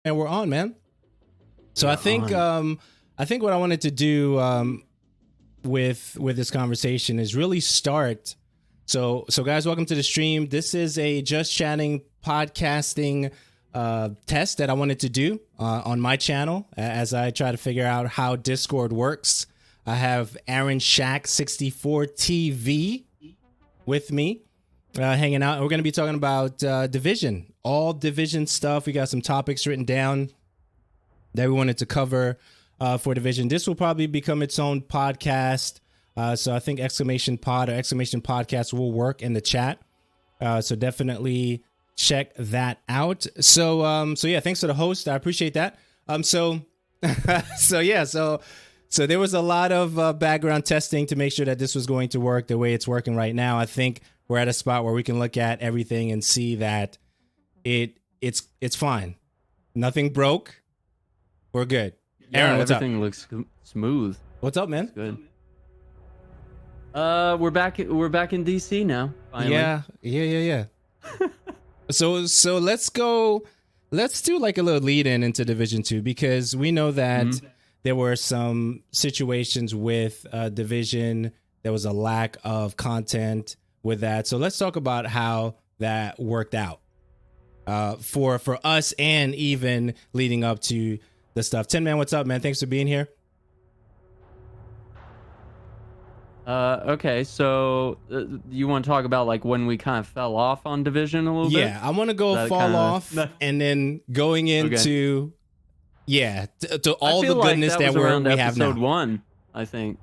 And we're on, man. So We're I think I think what I wanted to do with this conversation is really start. So guys, welcome to the stream. This is a Just Chatting podcasting test that I wanted to do on my channel as I try to figure out how Discord works. I have Aaron Shack 64 TV with me. Hanging out. We're going to be talking about Division, all Division stuff. We got some topics written down that we wanted to cover for Division. This will probably become its own podcast. So I think exclamation pod or exclamation podcast will work in the chat. So definitely check that out. So yeah, thanks to the host. I appreciate that. So there was a lot of background testing to make sure that this was going to work the way it's working right now. I think we're at a spot where we can look at everything and see that it's fine. Nothing broke. We're good. Aaron, what's everything up? looks smooth. What's up, man? It's good. We're back in DC now. Finally. Yeah. So let's go. Let's do like a little lead into Division 2 because we know that there were some situations with Division. There was a lack of content with that. So let's talk about how that worked out for us and even leading up to the stuff. Tin Man, what's up, man? Thanks for being here. Okay, so you want to talk about like when we kind of fell off on Division a little bit? Yeah, I want to go fall off and then going into to all the goodness that we have now. Episode 1, I think.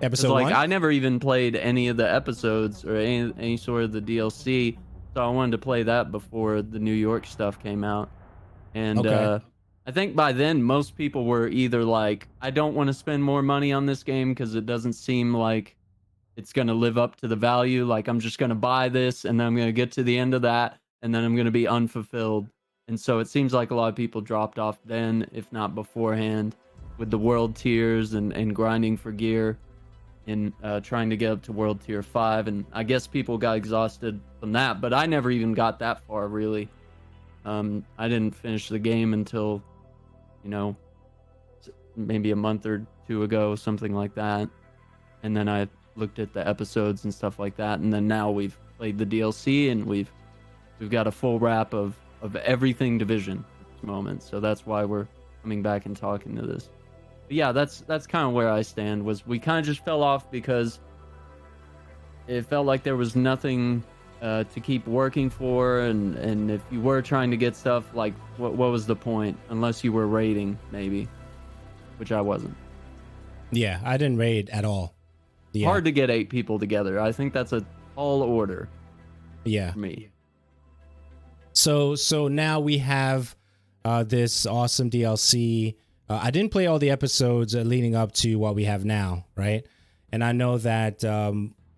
Episode like 1? I never even played any of the episodes or any sort of the DLC, so I wanted to play that before the New York stuff came out. And I think by then most people were either like, I don't want to spend more money on this game because it doesn't seem like it's going to live up to the value. Like I'm just going to buy this and then I'm going to get to the end of that and then I'm going to be unfulfilled. And so it seems like a lot of people dropped off then, if not beforehand, with the world tiers and grinding for gear and trying to get up to world tier 5. And I guess people got exhausted from that, but I never even got that far really. I didn't finish the game until, maybe a month or two ago, something like that. And then I looked at the episodes and stuff like that. And then now we've played the DLC and we've got a full wrap of everything Division at this moment. So that's why we're coming back and talking to this. But yeah, that's kind of where I stand. Was we kind of just fell off because it felt like there was nothing to keep working for, and if you were trying to get stuff, like what was the point? Unless you were raiding, maybe, which I wasn't. Yeah, I didn't raid at all. Yeah. Hard to get 8 people together. I think that's a tall order. Yeah. For me. So now we have this awesome DLC. I didn't play all the episodes leading up to what we have now, right? And I know that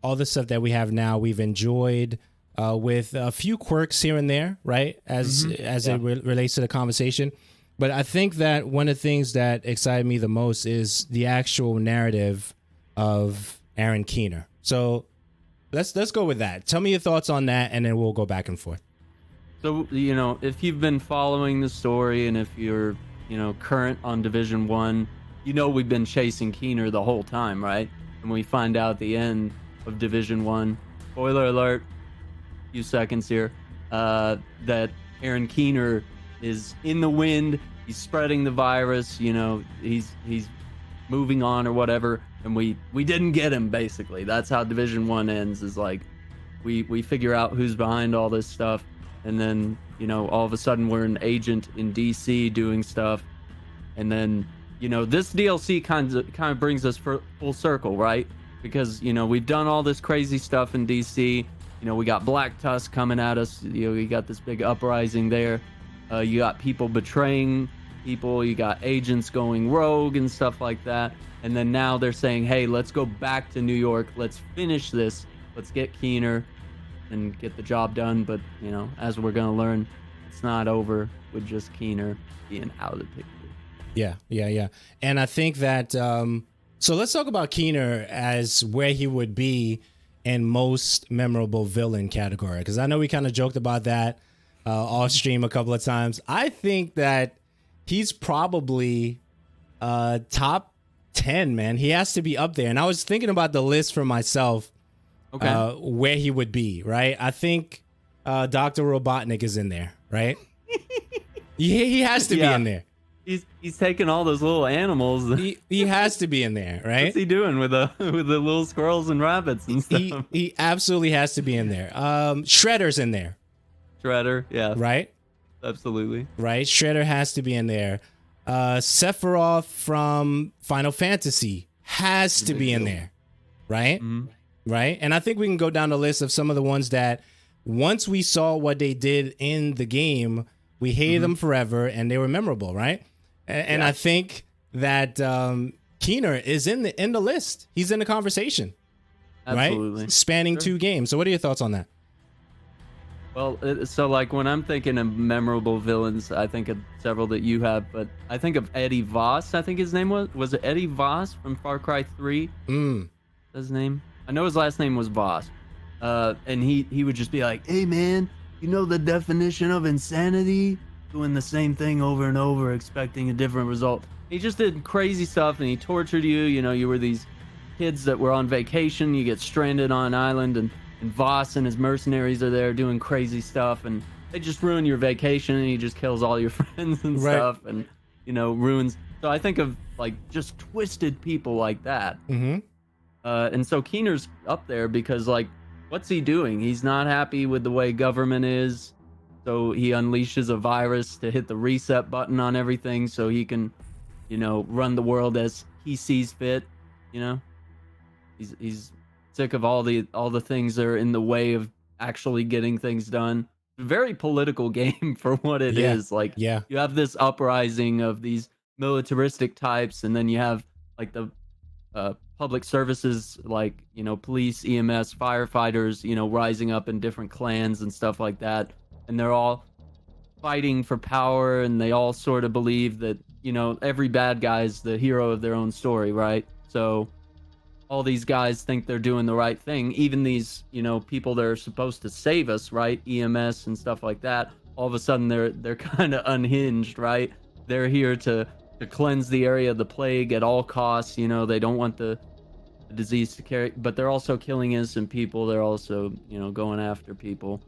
all the stuff that we have now we've enjoyed. With a few quirks here and there, right? As it relates to the conversation. But I think that one of the things that excited me the most is the actual narrative of Aaron Keener. So let's go with that. Tell me your thoughts on that, and then we'll go back and forth. So, if you've been following the story and if you're, current on Division 1, we've been chasing Keener the whole time, right? And we find out at the end of Division 1, spoiler alert, few seconds here, that Aaron Keener is in the wind. He's spreading the virus. He's moving on or whatever, and we didn't get him. Basically, that's how Division 1 ends. Is like we figure out who's behind all this stuff, and then all of a sudden we're an agent in DC doing stuff, and then this DLC kind of brings us full circle, right? Because we've done all this crazy stuff in DC. We got Black Tusk coming at us. We got this big uprising there. You got people betraying people. You got agents going rogue and stuff like that. And then now they're saying, hey, let's go back to New York. Let's finish this. Let's get Keener and get the job done. But, as we're going to learn, it's not over with just Keener being out of the picture. Yeah. And I think that, so let's talk about Keener as where he would be in most memorable villain category, because I know we kind of joked about that off stream a couple of times. I think that he's probably top 10, man. He has to be up there. And I was thinking about the list for myself, where he would be, right? I think Dr. Robotnik is in there, right? he has to be in there. He's taking all those little animals. He has to be in there, right? What's he doing with the little squirrels and rabbits and stuff? He absolutely has to be in there. Shredder's in there. Shredder, yeah. Right? Absolutely. Right? Shredder has to be in there. Sephiroth from Final Fantasy has to be in there. Right? Mm-hmm. Right? And I think we can go down the list of some of the ones that once we saw what they did in the game, we hated them forever and they were memorable, right? And I think that Keener is in the list. He's in the conversation. Absolutely. Right? Spanning 2 games. So what are your thoughts on that? Well, so like when I'm thinking of memorable villains, I think of several that you have, but I think of Eddie Voss, I think his name was. Was it Eddie Voss from Far Cry 3? That's his name? I know his last name was Voss. And he would just be like, hey man, you know the definition of insanity? Doing the same thing over and over, expecting a different result. He just did crazy stuff and he tortured you. You know, you were these kids that were on vacation, you get stranded on an island, and Voss and his mercenaries are there doing crazy stuff, and they just ruin your vacation, and he just kills all your friends and stuff, and, you know, ruins. So I think of, like, just twisted people like that. And so Keener's up there because, like, what's he doing? He's not happy with the way government is, so he unleashes a virus to hit the reset button on everything so he can, you know, run the world as he sees fit, you know? He's sick of all the things that are in the way of actually getting things done. Very political game for what it is. Like, you have this uprising of these militaristic types, and then you have, like, the public services, like, you know, police, EMS, firefighters, you know, rising up in different clans and stuff like that. And they're all fighting for power, and they all sort of believe that, you know, every bad guy's the hero of their own story, right? So all these guys think they're doing the right thing. Even these, you know, people that are supposed to save us, right? EMS and stuff like that. All of a sudden they're kind of unhinged, right? They're here to cleanse the area of the plague at all costs. You know, they don't want the disease to carry, but they're also killing innocent people. They're also, you know, going after people.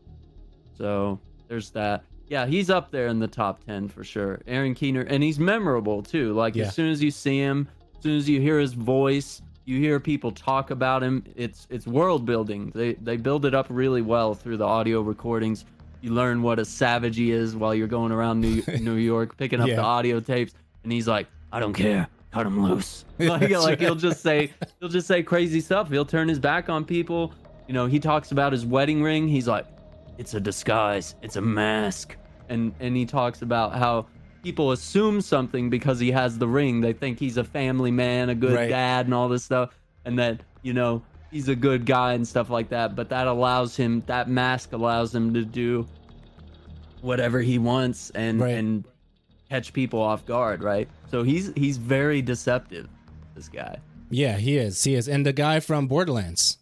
So there's that. Yeah, he's up there in the top 10 for sure. Aaron Keener, and he's memorable too. Like, as soon as you see him, as soon as you hear his voice, you hear people talk about him. It's world building. They build it up really well through the audio recordings. You learn what a savage he is while you're going around New York picking up the audio tapes, and he's like, I don't care, cut him loose. Like he'll just say crazy stuff. He'll turn his back on people. You know, he talks about his wedding ring. He's like, it's a disguise, it's a mask. And he talks about how people assume something because he has the ring. They think he's a family man, a good dad, and all this stuff, and that, you know, he's a good guy and stuff like that. But that mask allows him to do whatever he wants and catch people off guard, right? So he's very deceptive, this guy. Yeah, he is. And the guy from Borderlands,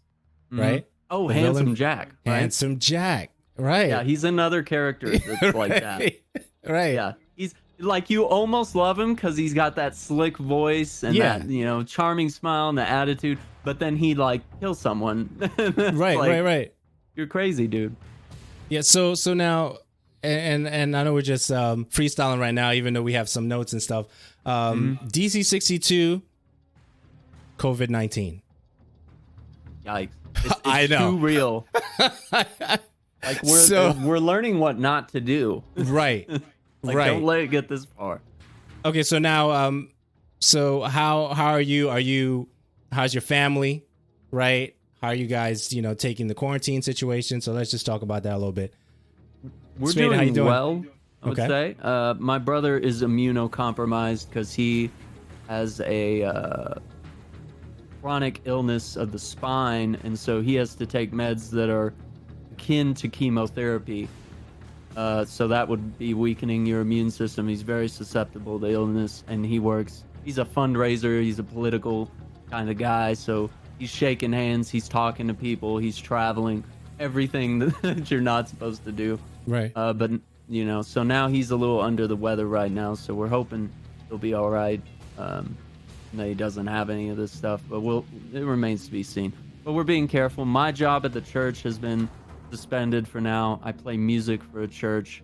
right? Oh, the Handsome Jack. Right? Handsome Jack. Right. Yeah, he's another character that's like that. Right. Yeah. He's like, you almost love him because he's got that slick voice and that, you know, charming smile and the attitude, but then he like kills someone. Right. You're crazy, dude. Yeah, so now and I know we're just freestyling right now, even though we have some notes and stuff. DC-62, COVID-19. Yikes. It's I know. too real. Like, we're learning what not to do. Right. Like, don't let it get this far. Okay, so now, so how are you? How's your family? Right? How are you guys? You know, taking the quarantine situation? So let's just talk about that a little bit. We're Spade, how you doing? well, I would say. My brother is immunocompromised because he has a chronic illness of the spine, and so he has to take meds that are akin to chemotherapy. So that would be weakening your immune system. He's very susceptible to illness, and he's a fundraiser, he's a political kind of guy, so he's shaking hands, he's talking to people, he's traveling, everything that you're not supposed to do. Right. But So now he's a little under the weather right now, so we're hoping he'll be all right. That he doesn't have any of this stuff, but it remains to be seen. But we're being careful. My job at the church has been suspended for now. I play music for a church,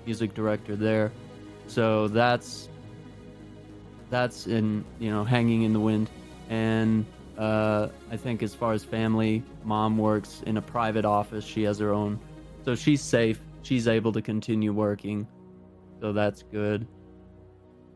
music director there. So that's in, hanging in the wind. And I think as far as family, mom works in a private office. She has her own. So she's safe. She's able to continue working. So that's good.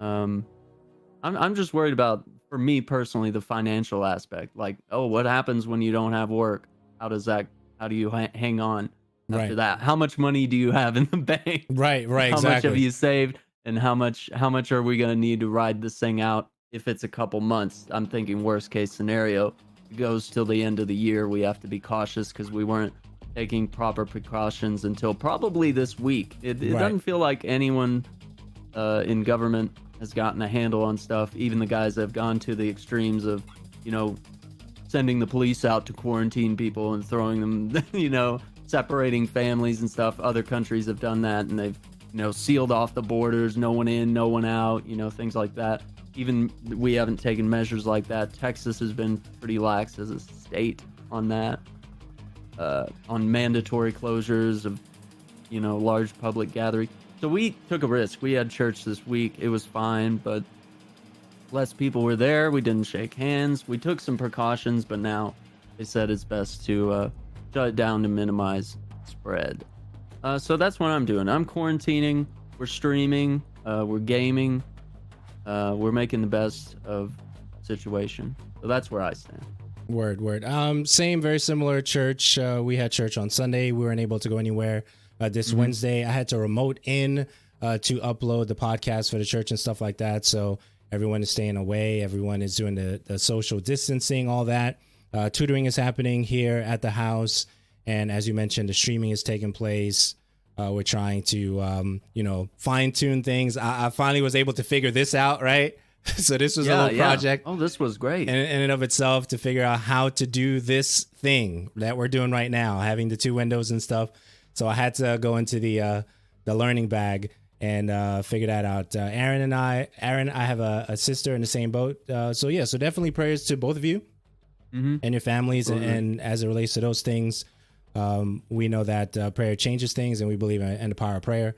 I'm just worried about, for me personally, the financial aspect. Like, what happens when you don't have work? How do you hang on after that? How much money do you have in the bank? Right, How exactly. much have you saved? And how much are we going to need to ride this thing out if it's a couple months? I'm thinking worst case scenario. It goes till the end of the year. We have to be cautious because we weren't taking proper precautions until probably this week. It doesn't feel like anyone in government has gotten a handle on stuff. Even the guys that have gone to the extremes of, sending the police out to quarantine people and throwing them, separating families and stuff. Other countries have done that, and they've, sealed off the borders, no one in, no one out, things like that. Even we haven't taken measures like that. Texas has been pretty lax as a state on that, on mandatory closures of, large public gatherings. So we took a risk. We had church this week. It was fine, but less people were there. We didn't shake hands. We took some precautions, but now they said it's best to shut it down to minimize spread. So that's what I'm doing. I'm quarantining. We're streaming. We're gaming. We're making the best of the situation. So that's where I stand. Word. Same, very similar church. We had church on Sunday. We weren't able to go anywhere. This Wednesday, I had to remote in to upload the podcast for the church and stuff like that. So everyone is staying away. Everyone is doing the social distancing, all that. Tutoring is happening here at the house. And as you mentioned, the streaming is taking place. We're trying to, fine tune things. I finally was able to figure this out, right? So this was a little project. Oh, this was great. In and of itself, to figure out how to do this thing that we're doing right now, having the two windows and stuff. So I had to go into the learning bag and figure that out. Aaron, I have a sister in the same boat. So definitely prayers to both of you and your families. And as it relates to those things, we know that prayer changes things, and we believe in the power of prayer.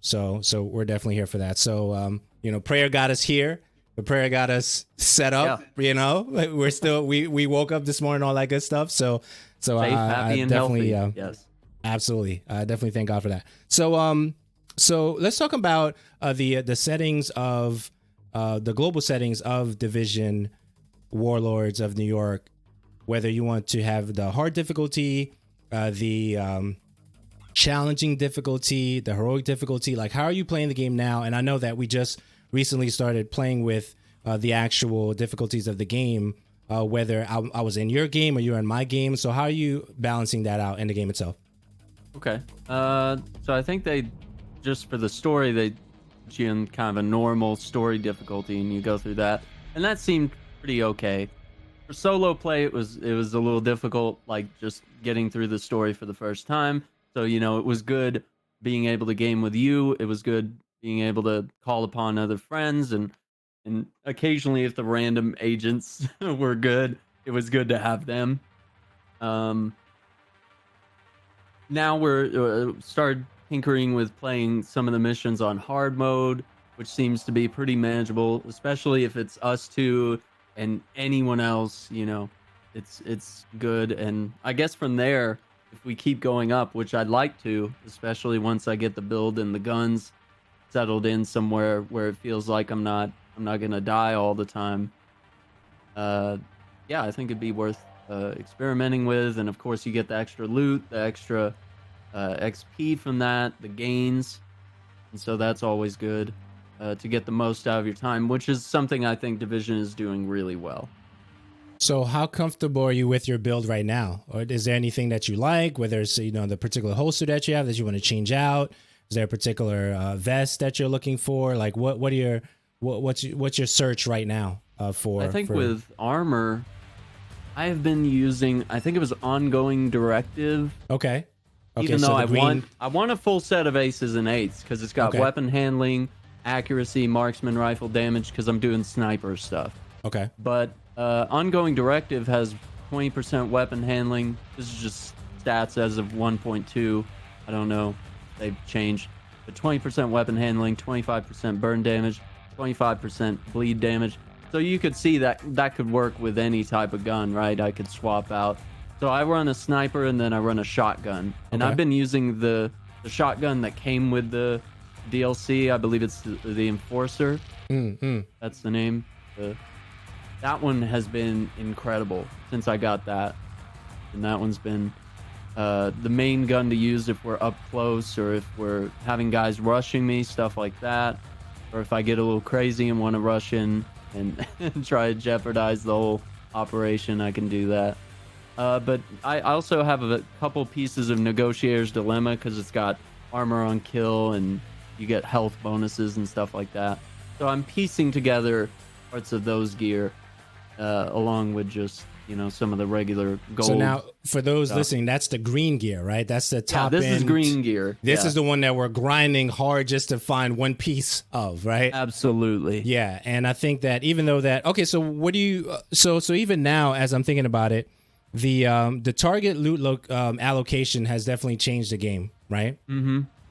So we're definitely here for that. So, prayer got us here. The prayer got us set up. We're still, we woke up this morning, all that good stuff. So safe, happy, and definitely, healthy. Yes, absolutely. I definitely thank God for that. So let's talk about the settings of the global settings of Division Warlords of New York. Whether you want to have the hard difficulty, the challenging difficulty, the heroic difficulty, like how are you playing the game now? And I know that we just recently started playing with the actual difficulties of the game. Whether I was in your game or you were in my game. So how are you balancing that out in the game itself? Okay. So I think they, just for the story, they put you in kind of a normal story difficulty, and you go through that, and that seemed pretty okay. For solo play, it was a little difficult, like just getting through the story for the first time. So it was good being able to game with you. It was good being able to call upon other friends, and occasionally, if the random agents were good, it was good to have them. Now we're started tinkering with playing some of the missions on hard mode, which seems to be pretty manageable, especially if it's us two and anyone else. It's good. And I guess from there, if we keep going up, which I'd like to, especially once I get the build and the guns settled in somewhere where it feels like I'm not gonna die all the time. I think it'd be worth experimenting with. And of course, you get the extra loot, the extra XP from that, the gains, and so that's always good to get the most out of your time, which is something I think Division is doing really well. So how comfortable are you with your build right now? Or is there anything that you like, whether it's the particular holster that you have that you want to change out? Is there a particular vest that you're looking for? Like what's your search right now for? I think with armor, I have been using, I think it was Ongoing Directive. Okay. Okay, Even so though the green. I want a full set of aces and eights because it's got Okay. weapon handling, accuracy, marksman rifle damage because I'm doing sniper stuff. Okay. But ongoing directive has 20% weapon handling. This is just stats as of 1.2. I don't know. They've changed. But 20% weapon handling, 25% burn damage, 25% bleed damage. So you could see that that could work with any type of gun, right? I could swap out. So I run a sniper and then I run a shotgun. And Okay. I've been using the shotgun that came with the DLC. I believe it's the Enforcer. That's the name. That one has been incredible since I got that. And that one's been the main gun to use if we're up close or if we're having guys rushing me, stuff like that. Or if I get a little crazy and want to rush in and try to jeopardize the whole operation, I can do that. But I also have a couple pieces of Negotiator's Dilemma because it's got armor on kill and you get health bonuses and stuff like that. So I'm piecing together parts of those gear along with just, you know, some of the regular gold. So now, for those stuff. listening, that's the green gear, right? That's the top this is end. green gear. This is the one that we're grinding hard just to find one piece of, right? Absolutely. Yeah, and I think that even though that okay, so what do you so even now as I'm thinking about it, the target loot allocation has definitely changed the game, right?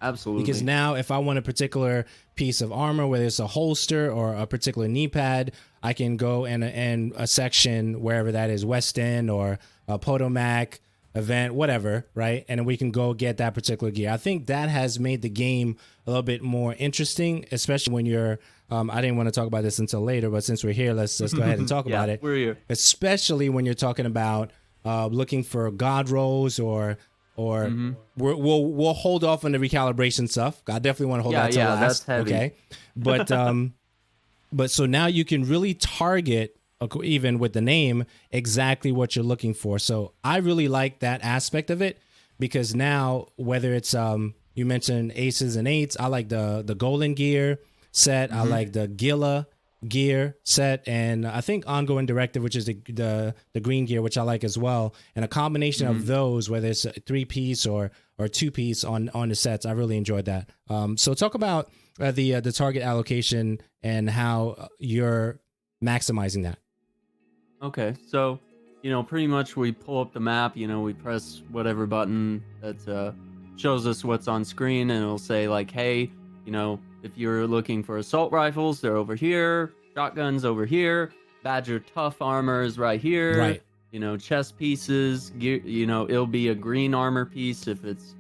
Absolutely. Because now if I want a particular piece of armor, whether it's a holster or a particular knee pad, I can go in a section wherever that is, West End or a Potomac event, whatever, right? And then we can go get that particular gear. I think that has made the game a little bit more interesting, especially when you're I didn't want to talk about this until later, but since we're here, let's go ahead and talk about it. We're here. Especially when you're talking about looking for god rolls or we'll hold off on the recalibration stuff. I definitely want to hold that till last. That's heavy. Okay, but so now you can really target, even with the name, exactly what you're looking for. So I really like that aspect of it because now whether it's you mentioned aces and eights, I like the golden gear set. I like the Gila gear set, and I think ongoing directive, which is the green gear, which I like as well. And a combination of those, whether it's a 3-piece or 2-piece on the sets, I really enjoyed that. So talk about the target allocation and how you're maximizing that. Okay, so, you know, pretty much we pull up the map, you know, we press whatever button that shows us what's on screen, and it'll say, like, hey, you know, if you're looking for assault rifles, they're over here, shotguns over here, Badger tough armor is right here, Right. You know, chest pieces, gear, you know, it'll be a green armor piece if it's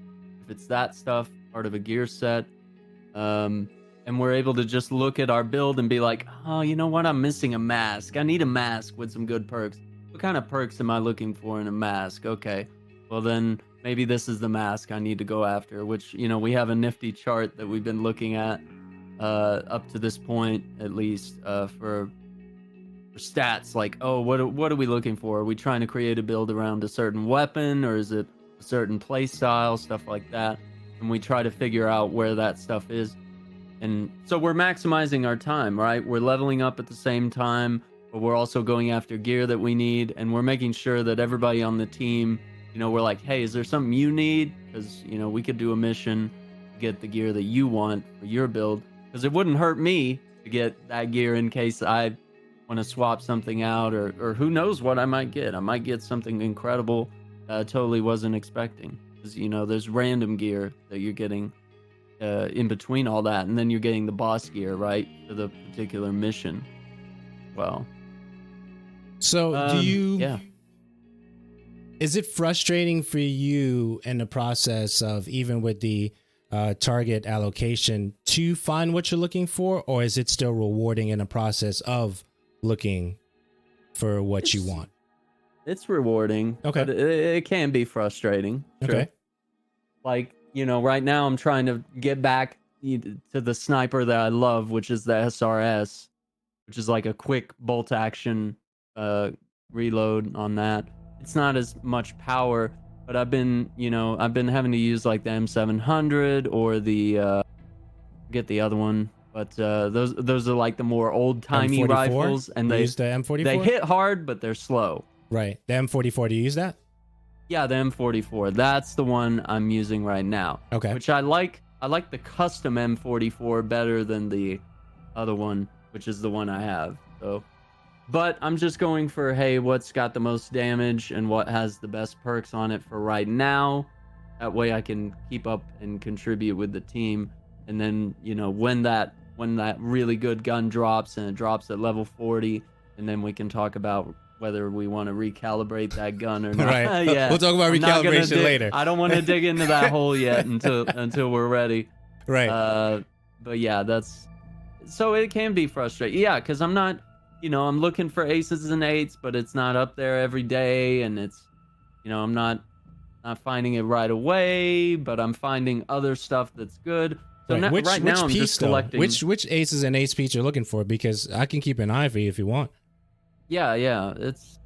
that stuff, part of a gear set. And we're able to just look at our build and be like, oh, you know what? I'm missing a mask. I need a mask with some good perks. What kind of perks am I looking for in a mask? Okay, well then maybe this is the mask I need to go after, which, you know, we have a nifty chart that we've been looking at up to this point, at least, for stats. Like, oh, what are we looking for? Are we trying to create a build around a certain weapon, or is it a certain play style, stuff like that? And we try to figure out where that stuff is. And so we're maximizing our time, right? We're leveling up at the same time, but we're also going after gear that we need, and we're making sure that everybody on the team, you know, we're like, hey, is there something you need? Because, you know, we could do a mission to get the gear that you want for your build, because it wouldn't hurt me to get that gear in case I want to swap something out, or who knows what I might get. I might get something incredible that I totally wasn't expecting, because, you know, there's random gear that you're getting in between all that, and then you're getting the boss gear, right, for the particular mission. Well, So do you? Yeah. Is it frustrating for you in the process of, even with the target allocation, to find what you're looking for, or is it still rewarding in the process of looking for what you want? It's rewarding. Okay. But it can be frustrating. Okay. Like, you know, right now I'm trying to get back to the sniper that I love, which is the SRS, which is like a quick bolt action reload on that. It's not as much power, but I've been having to use like the M700 or the get the other one, but those are like the more old timey M44? rifles, and You they use the M44? they hit hard, but they're slow. Right. The M44, do you use that? Yeah, the M44. That's the one I'm using right now. Okay. Which I like. I like the custom M44 better than the other one, which is the one I have. So, but I'm just going for, hey, what's got the most damage and what has the best perks on it for right now. That way I can keep up and contribute with the team. And then, when that really good gun drops and it drops at level 40, and then we can talk about whether we want to recalibrate that gun or not. Right. Yeah. We'll talk about recalibration later. I don't want to dig into that hole yet until we're ready. Right. But yeah, so it can be frustrating. Yeah, because I'm not, I'm looking for aces and eights, but it's not up there every day, and it's, I'm not finding it right away, but I'm finding other stuff that's good. So right now I'm just collecting. Which aces and eights piece you're looking for? Because I can keep an eye for you if you want. Yeah. It's.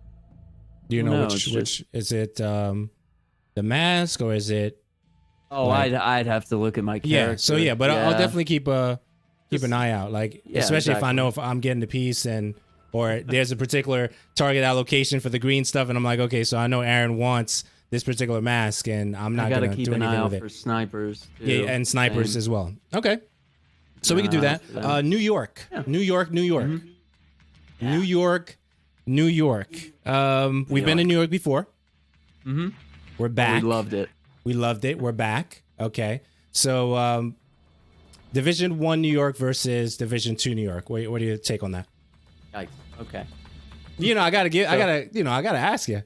Do you know which is it? The mask, or is it? Oh, I'd have to look at my character. Yeah. So but I'll definitely keep an eye out. Like, especially if I know if I'm getting the piece or there's a particular target allocation for the green stuff, and I'm like, okay, so I know Aaron wants this particular mask, and I'm not gonna keep do an anything eye out with it. for snipers. Too. Yeah, and snipers as well. Okay. So we can do that. New York. Yeah. New York. Mm-hmm. Yeah. New York. We've been in New York before. Mm-hmm. We're back. We loved it. We're back. Okay. So Division 1 New York versus Division 2 New York. What do you take on that? Yikes. Okay. I gotta ask you.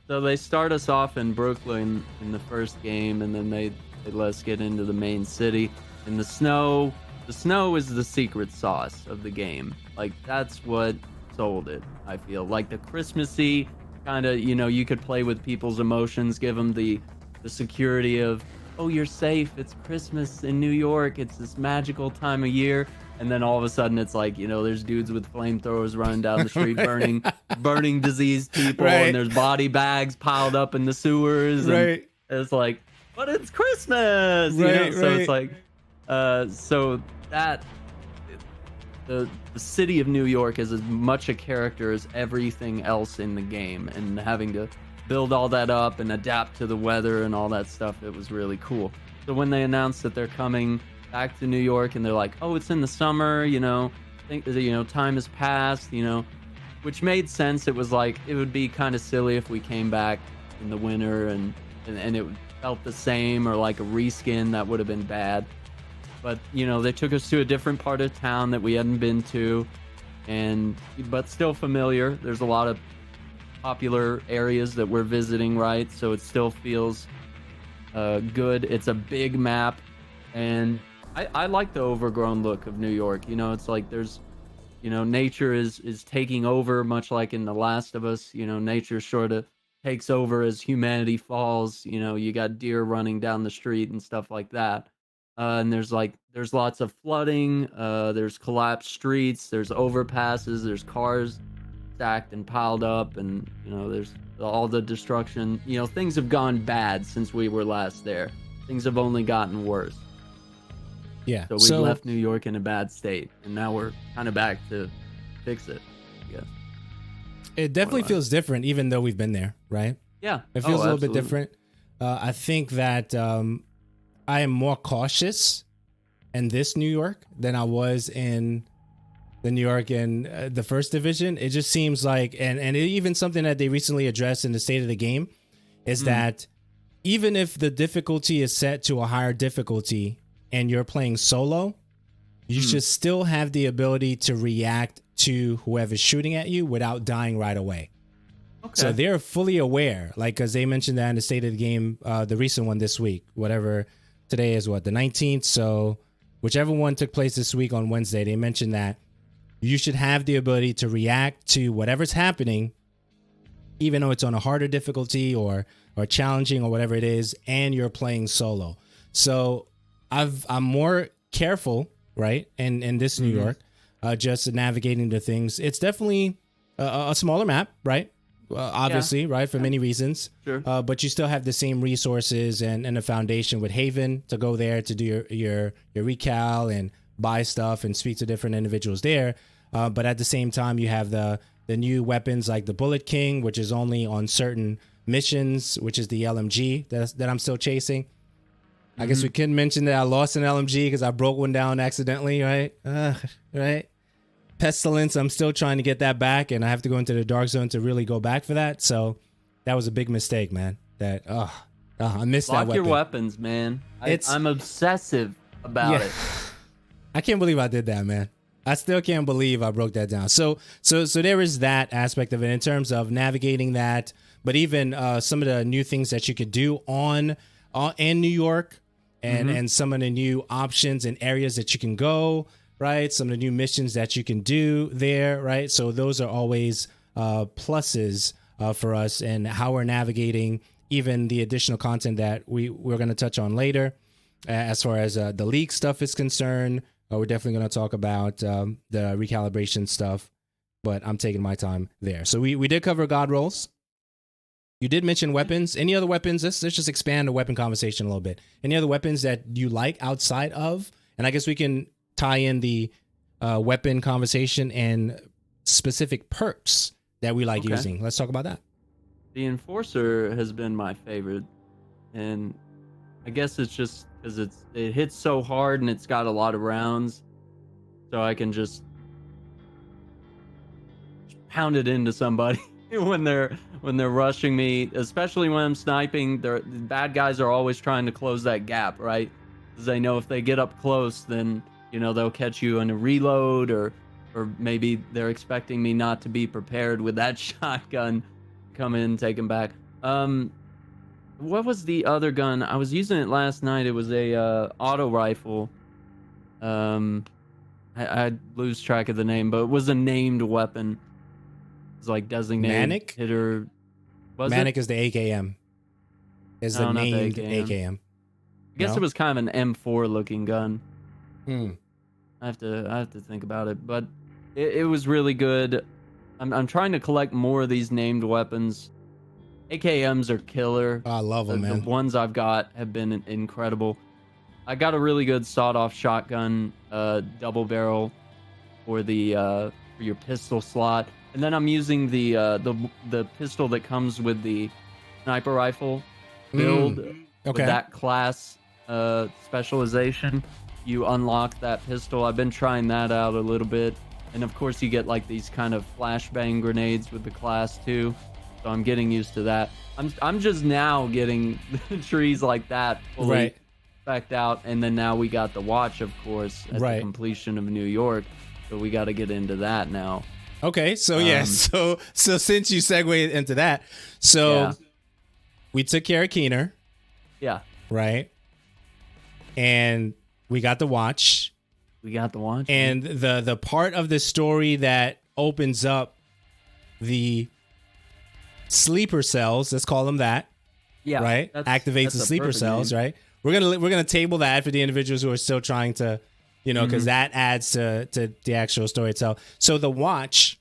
So they start us off in Brooklyn in the first game, and then they let us get into the main city. And the snow is the secret sauce of the game. Like, that's what sold it, I feel. Like, the Christmassy kind of, you could play with people's emotions, give them the security of, oh, you're safe, it's Christmas in New York, it's this magical time of year. And then all of a sudden it's like, there's dudes with flamethrowers running down the street, burning diseased people, and there's body bags piled up in the sewers. And it's like, but it's Christmas, So it's like, so that the city of New York is as much a character as everything else in the game, and having to build all that up and adapt to the weather and all that stuff, it was really cool. So when they announced that they're coming back to New York, and they're like, oh, it's in the summer, time has passed, which made sense. It was like, it would be kind of silly if we came back in the winter and it felt the same, or like a reskin. That would have been bad. But they took us to a different part of town that we hadn't been to, but still familiar. There's a lot of popular areas that we're visiting, right? So it still feels good. It's a big map, and I like the overgrown look of New York. It's like there's, nature is taking over, much like in The Last of Us. Nature sort of takes over as humanity falls. You got deer running down the street and stuff like that. And there's lots of flooding. There's collapsed streets. There's overpasses. There's cars stacked and piled up, and there's all the destruction. Things have gone bad since we were last there. Things have only gotten worse. Yeah. So we left New York in a bad state, and now we're kind of back to fix it, I guess. It definitely feels different, even though we've been there, right? Yeah. It feels a little bit different. I think that I am more cautious in this New York than I was in the New York in the first division. It just seems like, and even something that they recently addressed in the state of the game is that even if the difficulty is set to a higher difficulty and you're playing solo, you should still have the ability to react to whoever's shooting at you without dying right away. Okay. So they're fully aware, like, because they mentioned that in the state of the game, the recent one this week, whatever. Today is the 19th. So whichever one took place this week on Wednesday, they mentioned that you should have the ability to react to whatever's happening, even though it's on a harder difficulty or challenging or whatever it is, and you're playing solo. So I'm more careful, right? In this New York, just navigating the things. It's definitely a smaller map, right? Obviously, right, for many reasons. Sure. But you still have the same resources and a foundation with Haven to go there to do your recal and buy stuff and speak to different individuals there. But at the same time, you have the new weapons like the Bullet King, which is only on certain missions, which is the LMG that I'm still chasing. I guess we can mention that I lost an LMG because I broke one down accidentally, right? Right. Pestilence, I'm still trying to get that back, and I have to go into the dark zone to really go back for that. So that was a big mistake, man. I missed that weapon. Lock your weapons, man. I'm obsessive about it. I can't believe I did that, man. I still can't believe I broke that down. So there is that aspect of it in terms of navigating that, but even some of the new things that you could do in New York, and some of the new options and areas that you can go, right? Some of the new missions that you can do there, right? So those are always pluses for us, and how we're navigating even the additional content that we're going to touch on later. As far as the league stuff is concerned, we're definitely going to talk about the recalibration stuff, but I'm taking my time there. So we did cover God rolls. You did mention weapons. Any other weapons? Let's just expand the weapon conversation a little bit. Any other weapons that you like outside of? And I guess we can tie in the weapon conversation and specific perks that we like using. Let's talk about that. The Enforcer has been my favorite, and I guess it's just because it hits so hard and it's got a lot of rounds, so I can just pound it into somebody when they're rushing me, especially when I'm sniping. The bad guys are always trying to close that gap, right? Because they know if they get up close, then they'll catch you in a reload, or maybe they're expecting me not to be prepared with that shotgun. Come in, take him back. What was the other gun? I was using it last night. It was a auto rifle. I lose track of the name, but it was a named weapon. It's like designated Manic hitter. Manic is the AKM. Is the named AKM. I guess it was kind of an M4 looking gun. I have to think about it, but it was really good. I'm trying to collect more of these named weapons. AKMs are killer. I love them, man. The ones I've got have been incredible. I got a really good sawed-off shotgun, double barrel for your pistol slot, and then I'm using the pistol that comes with the sniper rifle build with that class specialization. You unlock that pistol. I've been trying that out a little bit. And of course you get like these kind of flashbang grenades with the class too. So I'm getting used to that. I'm just now getting trees like that fully specced out. And then now we got the watch, of course, at the completion of New York. So we got to get into that now. Okay. So so since you segued into that, we took care of Keener. Yeah. Right. And we got the watch. And the part of the story that opens up the sleeper cells, let's call them that. Yeah. Right? Activates the sleeper cells, right? We're gonna table that for the individuals who are still trying to, because that adds to the actual story itself. So the watch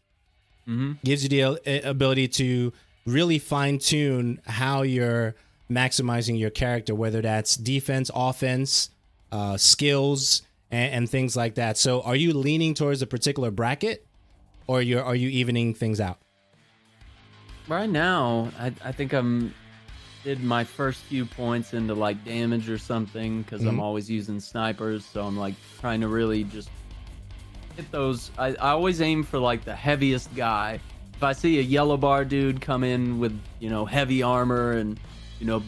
gives you the ability to really fine tune how you're maximizing your character, whether that's defense, offense, skills, and things like that. So are you leaning towards a particular bracket, or are you evening things out? Right now, I think did my first few points into like damage or something, because I'm always using snipers, so I'm like trying to really just hit those. I always aim for like the heaviest guy. If I see a yellow bar dude come in with heavy armor and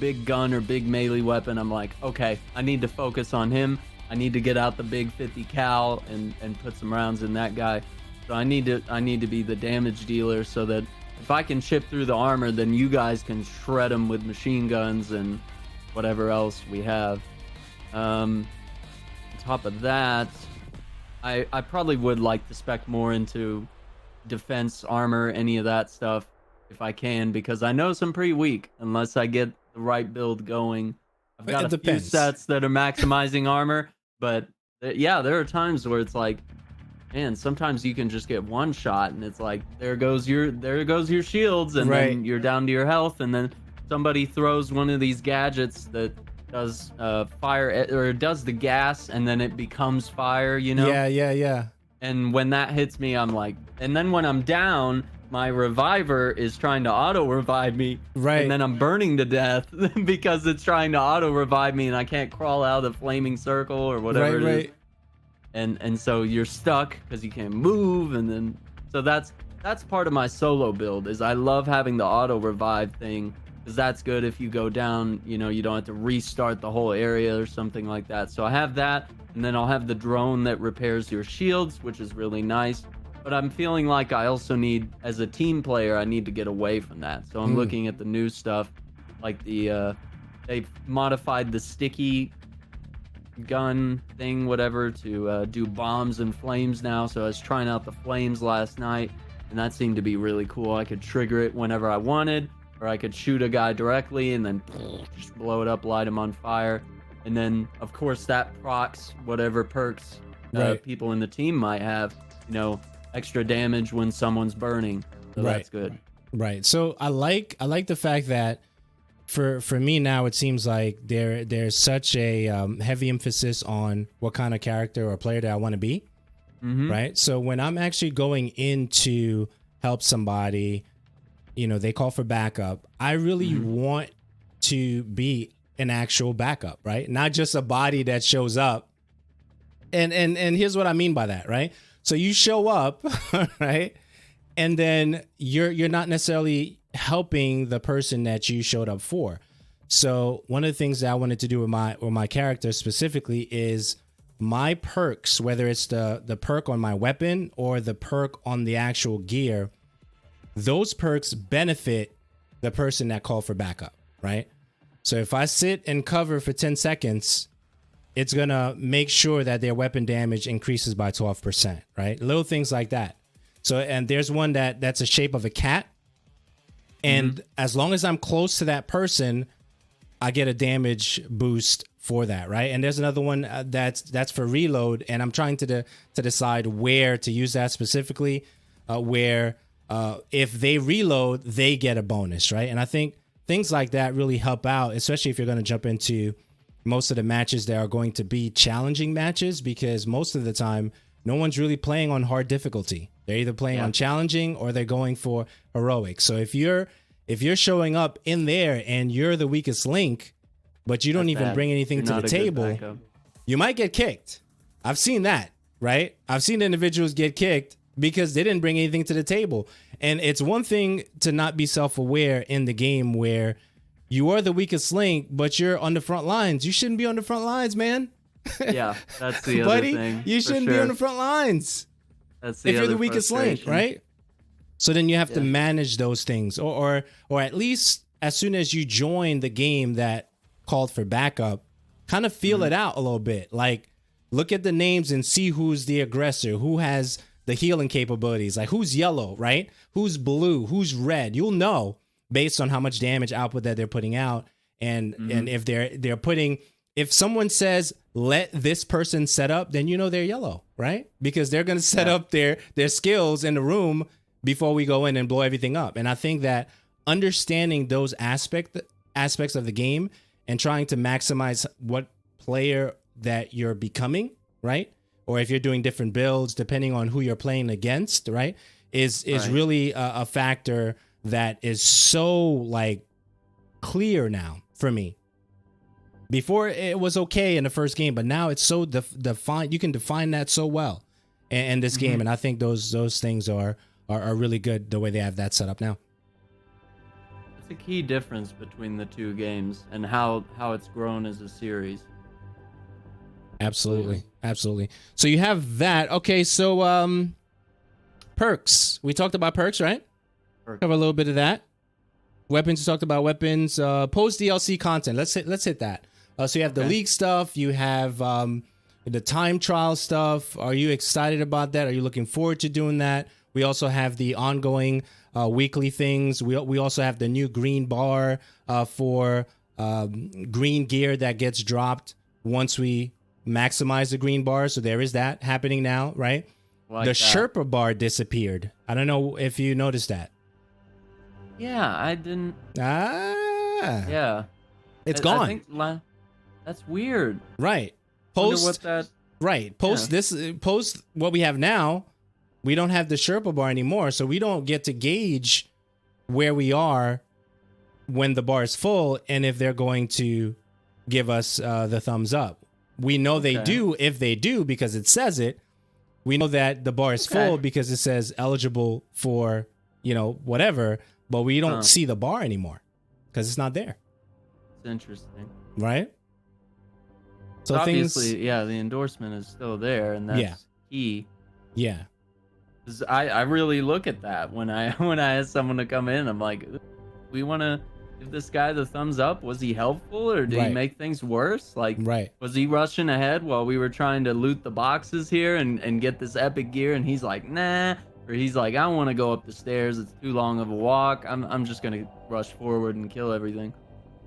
big gun or big melee weapon, I'm like, okay, I need to focus on him. I need to get out the big 50 cal and put some rounds in that guy. So I need to be the damage dealer, so that if I can chip through the armor, then you guys can shred them with machine guns and whatever else we have. On top of that, I probably would like to spec more into defense, armor, any of that stuff if I can, because I know I'm pretty weak unless I get the right build going. I've got a few sets that are maximizing armor, but there are times where it's like, man, sometimes you can just get one shot and it's like, there goes your shields, and then you're down to your health, and then somebody throws one of these gadgets that does fire, or does the gas, and then it becomes fire, Yeah. And when that hits me, I'm like, and then when I'm down, my reviver is trying to auto revive me, Right. and then I'm burning to death because it's trying to auto revive me, and I can't crawl out of the flaming circle or whatever it is. And so you're stuck because you can't move, and then so that's part of my solo build. Is I love having the auto revive thing, because that's good if you go down, you know, you don't have to restart the whole area or something like that. So I have that, and then I'll have the drone that repairs your shields, which is really nice. But I'm feeling like I also need, as a team player, I need to get away from that. So I'm looking at the new stuff, like they've modified the sticky gun thing, whatever, to do bombs and flames now. So I was trying out the flames last night, and that seemed to be really cool. I could trigger it whenever I wanted, or I could shoot a guy directly and then just blow it up, light him on fire. And then, of course, that procs whatever perks people in the team might have, you know, extra damage when someone's burning. So that's good. Right. So I like the fact that for me now, it seems like there's such a heavy emphasis on what kind of character or player that I want to be. Right. So when I'm actually going in to help somebody, you know, they call for backup, I really want to be an actual backup, right? Not just a body that shows up. And here's what I mean by that, right? So you show up, right? And then you're not necessarily helping the person that you showed up for. So one of the things that I wanted to do with my character specifically is my perks, whether it's the perk on my weapon or the perk on the actual gear, those perks benefit the person that called for backup, right? So if I sit and cover for 10 seconds, it's going to make sure that their weapon damage increases by 12%, right? Little things like that. So, and there's one that's a shape of a cat. And as long as I'm close to that person, I get a damage boost for that, right? And there's another one that's for reload. And I'm trying to decide where to use that specifically, where if they reload, they get a bonus, right? And I think things like that really help out, especially if you're going to jump into most of the matches that are going to be challenging matches, because most of the time, no one's really playing on hard difficulty. They're either playing on challenging or they're going for heroic. So if you're showing up in there and you're the weakest link, but you don't even bring anything to the table, you might get kicked. I've seen that, right? I've seen individuals get kicked because they didn't bring anything to the table. And it's one thing to not be self-aware in the game where you are the weakest link, but you're on the front lines. You shouldn't be on the front lines, man. Yeah, that's the other thing. You shouldn't be on the front lines. That's the if you're the weakest link, right? So then you have to manage those things, or at least as soon as you join the game that called for backup, kind of feel it out a little bit. Like, look at the names and see who's the aggressor, who has the healing capabilities, like who's yellow, right? Who's blue, who's red. You'll know based on how much damage output that they're putting out, and if they're putting. If someone says, let this person set up, then you know they're yellow, right? Because they're going to set up their skills in the room before we go in and blow everything up. And I think that understanding those aspects of the game and trying to maximize what player that you're becoming, right? Or if you're doing different builds, depending on who you're playing against, right? Is really a factor that is so like clear now for me. Before it was okay in the first game, but now it's so defined. You can define that so well in this game, and I think those things are really good the way they have that set up now. It's a key difference between the two games and how it's grown as a series. Absolutely. So you have that. Okay, so perks. We talked about perks, right? Cover a little bit of that. Weapons. We talked about weapons. Post DLC content. Let's hit that. So you have the league stuff. You have the time trial stuff. Are you excited about that? Are you looking forward to doing that? We also have the ongoing weekly things. We also have the new green bar for green gear that gets dropped once we maximize the green bar. So there is that happening now, right? The Sherpa bar disappeared. I don't know if you noticed that. Yeah, I didn't. Yeah. It's gone. I think that's weird. Right. Post what this. Post what we have now. We don't have the Sherpa bar anymore, so we don't get to gauge where we are when the bar is full and if they're going to give us the thumbs up. We know they do if they do because it says it. We know that the bar is full because it says eligible for, whatever, but we don't see the bar anymore because it's not there. It's interesting. Right? So obviously, the endorsement is still there, and that's key. Yeah. I really look at that when I ask someone to come in. I'm like, we want to give this guy the thumbs up. Was he helpful, or did he make things worse? Like, was he rushing ahead while we were trying to loot the boxes here and get this epic gear? And he's like, nah. Or he's like, I don't want to go up the stairs. It's too long of a walk. I'm just gonna rush forward and kill everything.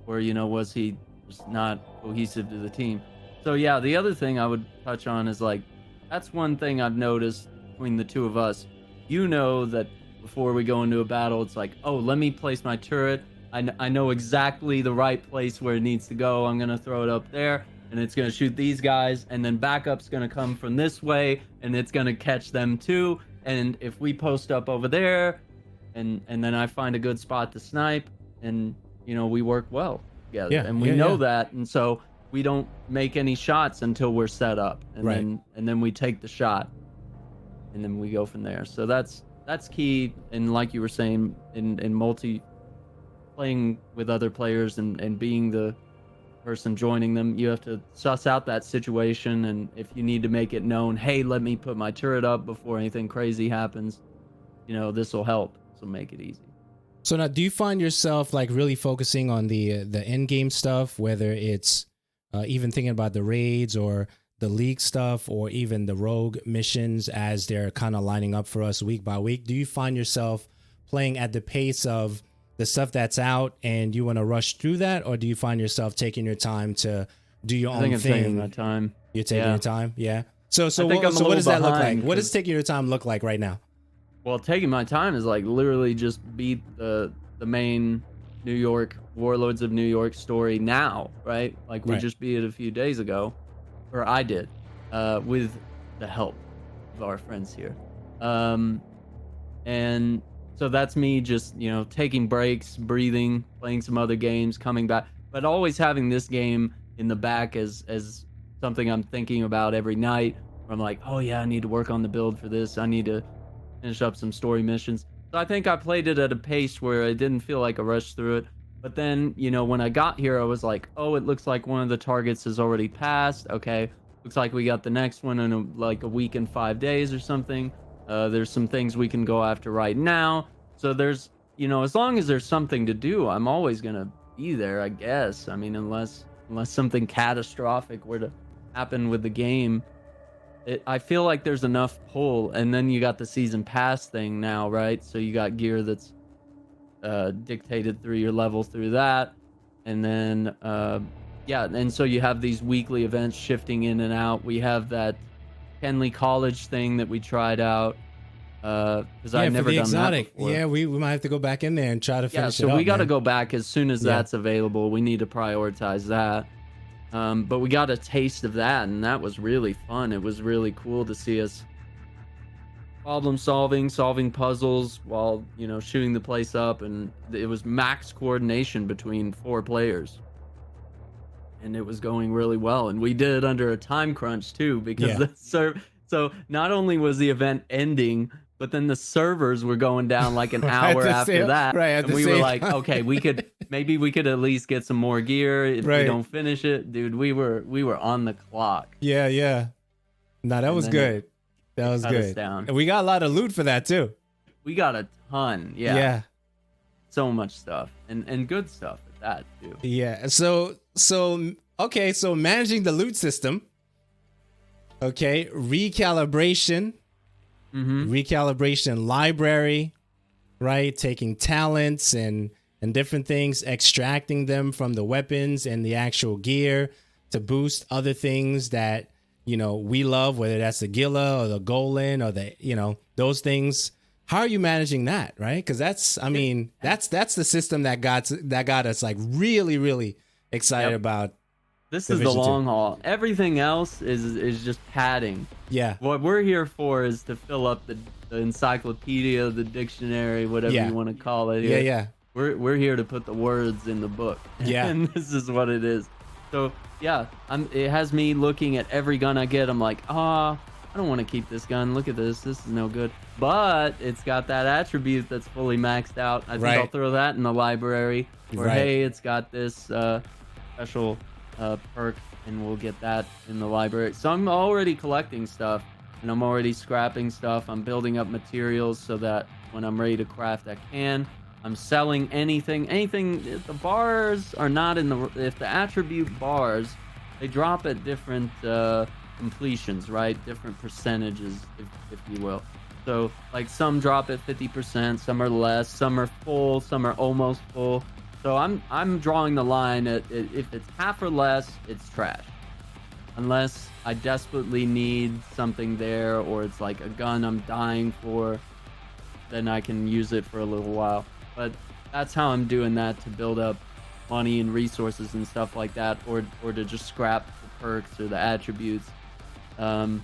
Or was he just not cohesive to the team? So yeah, the other thing I would touch on is like, that's one thing I've noticed between the two of us. That before we go into a battle, it's like, oh, let me place my turret. I know exactly the right place where it needs to go. I'm going to throw it up there, and it's going to shoot these guys, and then backup's going to come from this way, and it's going to catch them too. And if we post up over there, and then I find a good spot to snipe, and, we work well together. Yeah, and we know that, and so we don't make any shots until we're set up, and then we take the shot, and then we go from there. So that's key. And like you were saying, in multi playing with other players and being the person joining them, you have to suss out that situation, and if you need to make it known, hey, let me put my turret up before anything crazy happens, this will help. So make it easy. So now, do you find yourself like really focusing on the end game stuff, whether it's even thinking about the raids or the league stuff or even the rogue missions as they're kind of lining up for us week by week? Do you find yourself playing at the pace of the stuff that's out and you want to rush through that, or do you find yourself taking your time to do your own thing? I'm taking my time. You're taking your time? Yeah. So what does that look like? What does taking your time look like right now? Well, taking my time is like literally just beat the main New York Warlords of New York story now, right? Like we just beat it a few days ago, or I did, with the help of our friends here. And so that's me just, taking breaks, breathing, playing some other games, coming back, but always having this game in the back as something I'm thinking about every night. Where I'm like, oh yeah, I need to work on the build for this. I need to finish up some story missions. So I think I played it at a pace where I didn't feel like a rush through it. But then, when I got here, I was like, oh, it looks like one of the targets has already passed. Okay, looks like we got the next one in a week and 5 days or something. There's some things we can go after right now. So there's, as long as there's something to do, I'm always going to be there, I guess. I mean, unless something catastrophic were to happen with the game. I feel like there's enough pull, and then you got the season pass thing now, right? So you got gear that's dictated through your level through that, and then and so you have these weekly events shifting in and out. We have that Kenley College thing that we tried out because I've never done that before. Yeah, we might have to go back in there and try to finish it up. So we got to go back as soon as that's available. We need to prioritize that. But we got a taste of that, and that was really fun. It was really cool to see us solving puzzles while, shooting the place up, and it was max coordination between 4 players. And it was going really well, and we did it under a time crunch too, because so not only was the event ending, but then the servers were going down like an hour after that. And we were like, okay, we could at least get some more gear if we don't finish it. Dude, we were on the clock. Yeah. No, that was good. That was good. And we got a lot of loot for that too. We got a ton. Yeah. So much stuff and good stuff at that too. Yeah. So managing the loot system. Okay, recalibration library, right? Taking talents and different things, extracting them from the weapons and the actual gear to boost other things that, we love, whether that's the Gila or the Golan or the, those things. How are you managing that, right? Because that's the system that got us like really, really excited about This is the Division 2. long haul. Everything else is just padding. Yeah. What we're here for is to fill up the encyclopedia, the dictionary, whatever Yeah. you want to call it. Yeah, Here. yeah. We're here to put the words in the book. Yeah. And this is what it is. So yeah, it has me looking at every gun I get. I'm like, I don't want to keep this gun. Look at this. This is no good. But it's got that attribute that's fully maxed out. I think Right. I'll throw that in the library. Or Right. hey, it's got this special perk, and we'll get that in the library. So I'm already collecting stuff, and I'm already scrapping stuff. I'm building up materials so that when I'm ready to craft, I can. I'm selling anything. If the bars are not in the, if the attribute bars, they drop at different completions, right? Different percentages, if you will. So like some drop at 50%, some are less, some are full, some are almost full. So I'm drawing the line at if it's half or less, it's trash. Unless I desperately need something there, or it's like a gun I'm dying for, then I can use it for a little while. But that's how I'm doing that, to build up money and resources and stuff like that, or to just scrap the perks or the attributes. And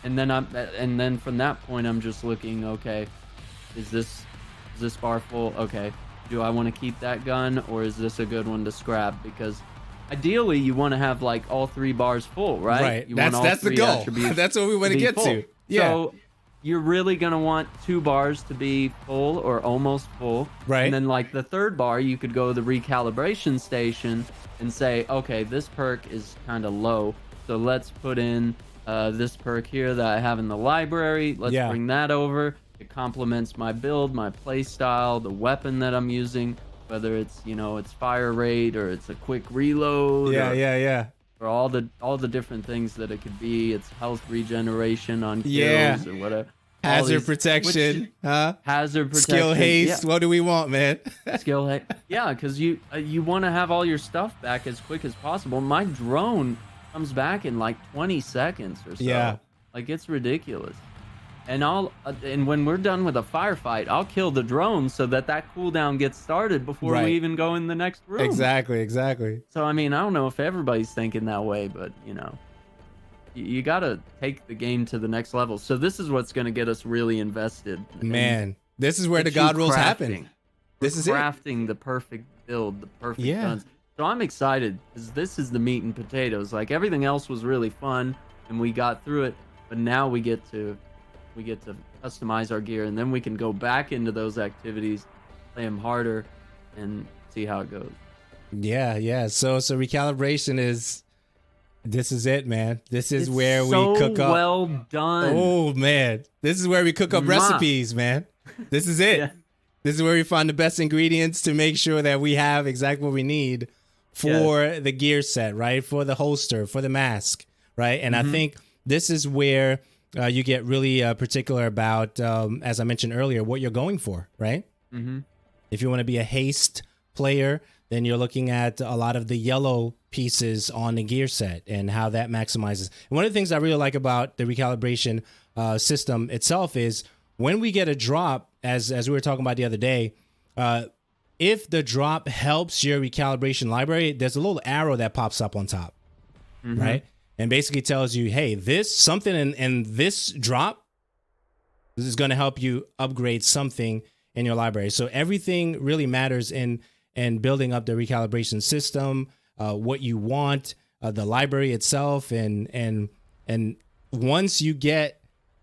then from that point I'm just looking, okay, is this bar full? Okay, do I want to keep that gun, or is this a good one to scrap? Because ideally you want to have like all 3 bars full, right? Right. You want all That's the 3 goal. attributes That's what we want to be get full. to. Yeah. So you're really gonna want 2 bars to be full or almost full. Right. And then like the 3rd bar, you could go to the recalibration station and say, okay, this perk is kind of low, so let's put in this perk here that I have in the library. Let's bring that over. It complements my build, my play style, the weapon that I'm using, whether it's, it's fire rate, or it's a quick reload. Yeah. Or all the different things that it could be. It's health regeneration on kills or whatever. Hazard protection, huh? Hazard protection. Skill haste. Yeah. What do we want, man? Skill haste. Yeah, because you want to have all your stuff back as quick as possible. My drone comes back in like 20 seconds or so. Yeah. Like, it's ridiculous. And and when we're done with a firefight, I'll kill the drone so that cooldown gets started before we even go in the next room. Exactly. So I mean, I don't know if everybody's thinking that way, but you gotta take the game to the next level. So this is what's gonna get us really invested. Man, this is where the God rules happen. This is crafting the perfect build, the perfect guns. So I'm excited, because this is the meat and potatoes. Like, everything else was really fun and we got through it, but now we get to customize our gear, and then we can go back into those activities, play them harder, and see how it goes. Yeah. So recalibration is, this is it, man. This is where we so cook up. Well done. Oh man, this is where we cook up recipes, man. This is it. Yeah. This is where we find the best ingredients to make sure that we have exactly what we need for the gear set, right? For the holster, for the mask, right? And I think this is where you get really particular about, as I mentioned earlier, what you're going for, right? Mm-hmm. If you want to be a haste player, then you're looking at a lot of the yellow pieces on the gear set and how that maximizes. And one of the things I really like about the recalibration system itself is when we get a drop, as we were talking about the other day, if the drop helps your recalibration library, there's a little arrow that pops up on top, right? And basically tells you, hey, something in this drop, this is going to help you upgrade something in your library. So everything really matters in building up the recalibration system, what you want, the library itself, and once you get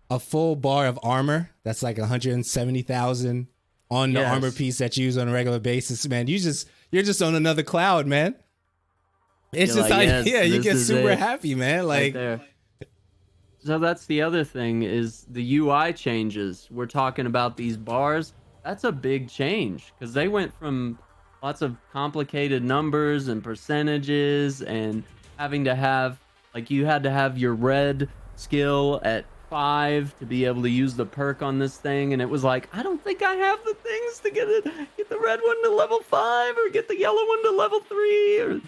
a full bar of armor, that's like 170,000 on the armor piece that you use on a regular basis, man. You're just on another cloud, man. It's just you get super happy, man. Like, right there. So that's the other thing, is the UI changes. We're talking about these bars. That's a big change, because they went from lots of complicated numbers and percentages, and having to have, like, you had to have your red skill at 5 to be able to use the perk on this thing, and it was like, I don't think I have the things to get the red one to level 5 or get the yellow one to level 3. Or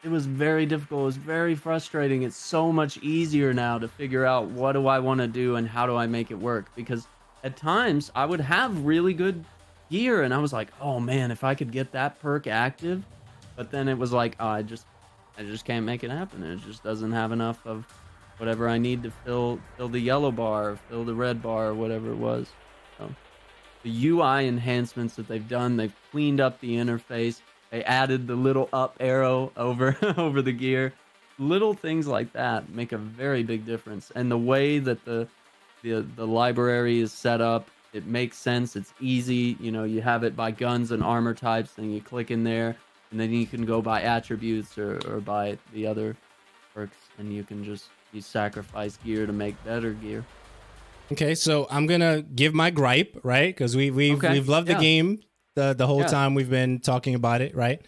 it was very difficult. It was very frustrating. It's so much easier now to figure out, what do I want to do and how do I make it work? Because at times I would have really good gear and I was like, oh man, if I could get that perk active, but then it was like, oh, I just can't make it happen. It just doesn't have enough of whatever I need to fill the yellow bar, fill the red bar, or whatever it was. So the UI enhancements that they've done, they've cleaned up the interface. They added the little up arrow over over the gear. Little things like that make a very big difference. And the way that the library is set up, it makes sense. It's easy. You know, you have it by guns and armor types, and you click in there, and then you can go by attributes or by the other perks, and you can just sacrifice gear to make better gear. Okay, so I'm gonna give my gripe, right? Because we've loved the game the whole time we've been talking about it, right?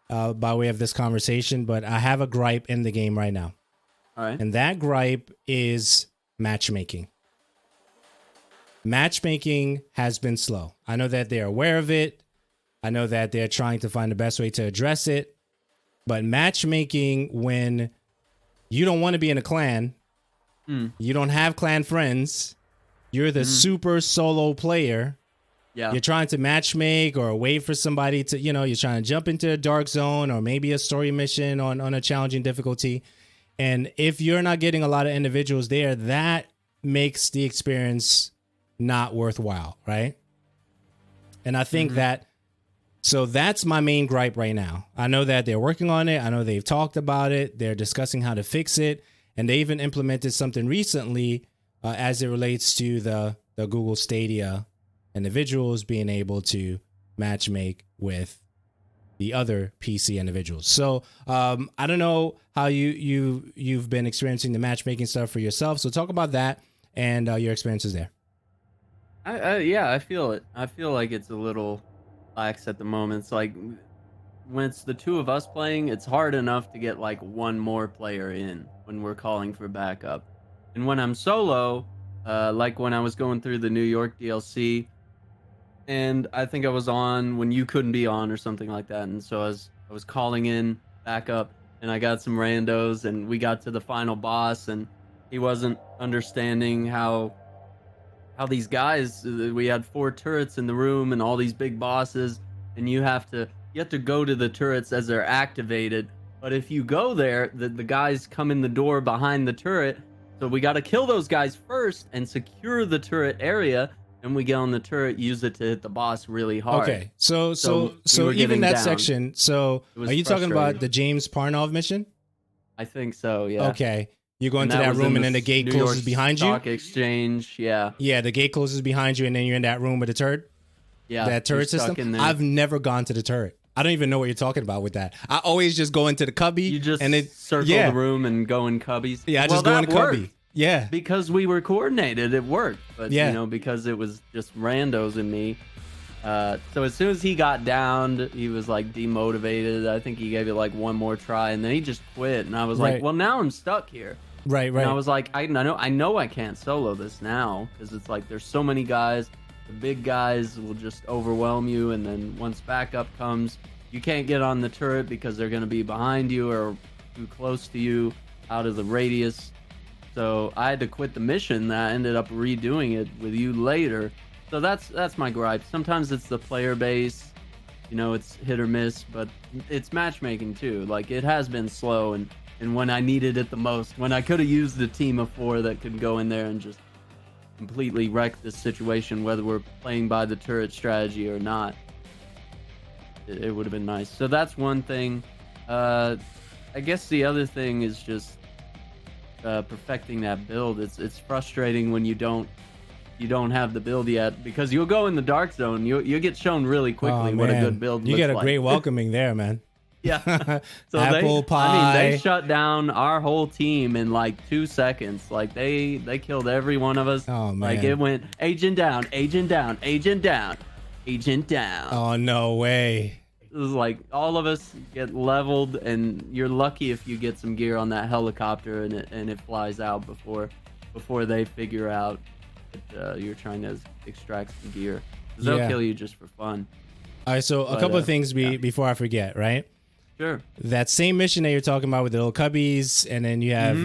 By way of this conversation, but I have a gripe in the game right now. All right. And that gripe is matchmaking. Matchmaking has been slow. I know that they're aware of it. I know that they're trying to find the best way to address it. But matchmaking, when you don't want to be in a clan, you don't have clan friends, you're the super solo player. Yeah. You're trying to matchmake or wait for somebody to, you're trying to jump into a dark zone or maybe a story mission on a challenging difficulty. And if you're not getting a lot of individuals there, that makes the experience not worthwhile, right? And I think so that's my main gripe right now. I know that they're working on it. I know they've talked about it. They're discussing how to fix it. And they even implemented something recently as it relates to the Google Stadia individuals being able to matchmake with the other PC individuals. So I don't know how you've been experiencing the matchmaking stuff for yourself. So talk about that and your experiences there. I feel it. I feel like it's a little lax at the moment. It's like when it's the two of us playing, it's hard enough to get like one more player in when we're calling for backup. And when I'm solo, like when I was going through the New York DLC, and I think I was on when you couldn't be on or something like that, and so I was calling in backup, and I got some randos, and we got to the final boss, and he wasn't understanding how these guys, we had 4 turrets in the room and all these big bosses, and you have to go to the turrets as they're activated. But if you go there, the guys come in the door behind the turret, so we got to kill those guys first and secure the turret area. And we get on the turret, use it to hit the boss really hard. Okay, so even that section. So are you talking about the James Parnov mission? I think so. Yeah. Okay, you go into that room and then the gate closes behind you. Stock exchange. Yeah. Yeah, the gate closes behind you, and then you're in that room with the turret. Yeah. That turret system. I've never gone to the turret. I don't even know what you're talking about with that. I always just go into the cubby. You just and then circle the room and go in cubbies. Yeah, I just go in the cubby. Yeah, because we were coordinated, it worked. But because it was just randos and me. So as soon as he got downed, he was like demotivated. I think he gave it like one more try, and then he just quit. And I was like, well, now I'm stuck here. Right. And I was like, I know I can't solo this now, because it's like there's so many guys. The big guys will just overwhelm you, and then once backup comes, you can't get on the turret because they're going to be behind you or too close to you, out of the radius. So I had to quit the mission. I ended up redoing it with you later. So that's my gripe. Sometimes it's the player base, it's hit or miss, but it's matchmaking too. Like, it has been slow, and when I needed it the most, when I could have used a team of 4 that could go in there and just completely wreck the situation, whether we're playing by the turret strategy or not, it would have been nice. So that's one thing. I guess the other thing is just perfecting that build. It's frustrating when you don't have the build yet, because you'll go in the dark zone, you'll get shown really quickly what a good build looks like. You get a great welcoming there, man. Yeah. So Apple pie. they shut down our whole team in like 2 seconds. Like they killed every one of us. Oh man. Like it went agent down, agent down, agent down, agent down. Oh no way. It was like all of us get leveled, and you're lucky if you get some gear on that helicopter and it flies out before they figure out that you're trying to extract some gear. 'Cause they'll kill you just for fun. All right, so a couple of things before I forget, right? Sure. That same mission that you're talking about with the little cubbies, and then you have